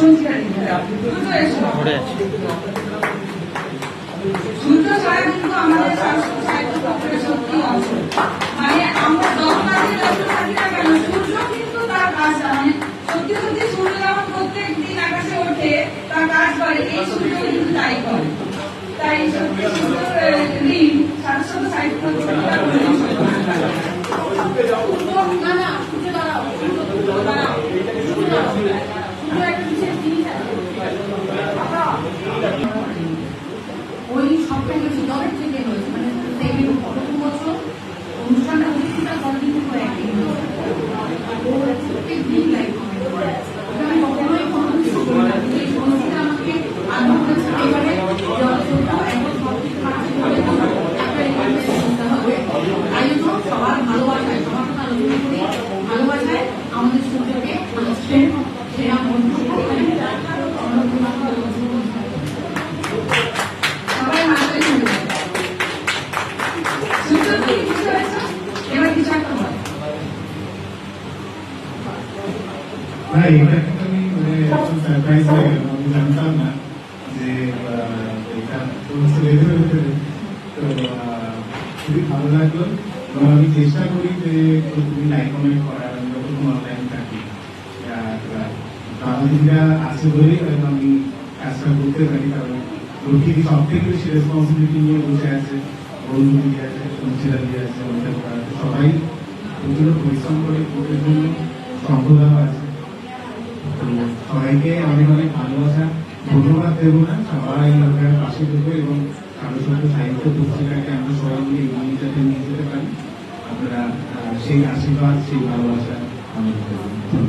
সূর্য ছাড়া কিন্তু আমাদের সাহিত্য পক্ষের সত্যি অংশ, মানে আমরা 10 কাজে ব্যস্ত থাকি না কেন, সূর্য কিন্তু তার কাজ, মানে সত্যি সত্যি সূর্য যখন প্রত্যেক দিন আকাশে ওঠে তার কাজ করে, এই সূর্য কিন্তু তাই করে। তাই সত্যি সূর্যের ঋণ সাথে সাথে সাহিত্য ওই সবটা কিছু দলের থেকে হয়েছে, মানে প্রথম বছর অনুষ্ঠানটা অতিথিটা কন্টিনিউ করে একদিন প্রত্যেক দিন লাইভ আমি কখনোই কোনো কিছু করি না, কিন্তু এই অনুষ্ঠানে আমাকে আগ্রহ করেছে এবারে তাই জন্য সবার ভালোবাসায়, সবার কথা আলোচনা করি, ভালোবাসায় আমাদের সূর্যকে সেরা বন্ধু এটা কিন্তু আমি সারপ্রাইজ হয়ে গেলাম, আমি জানতাম না যে এটা ছেলেদের ভিতরে। তো খুবই ভালো লাগলো এবং আমি চেষ্টা করি যে তুমি লাইক কমেন্ট করার, যখন অনলাইন থাকি বাংলাদেশিরা আছে বলেই হয়তো আমি কাজটা করতে পারি, কারণ প্রকৃতি সব থেকে বেশি রেসপন্সিবিলিটি নিয়ে বসে আছে, বন্ধু দিয়ে আছে, সঞ্চিতা দিয়ে আছে, সবাই প্রচুর পরিশ্রম করে ভোটের জন্য, সম্প্রদায় আছে। সবাইকে অনেক অনেক ভালোবাসা, ধন্যবাদ দেবো না, সবাই আপনার পাশে দেবো এবং কারো সাথে সাহিত্য পত্রিকাকে আমরা সবাই মিলে এগিয়ে যাতে নিয়ে যেতে পারি, আপনারা সেই আশীর্বাদ, সেই ভালোবাসা আমাদের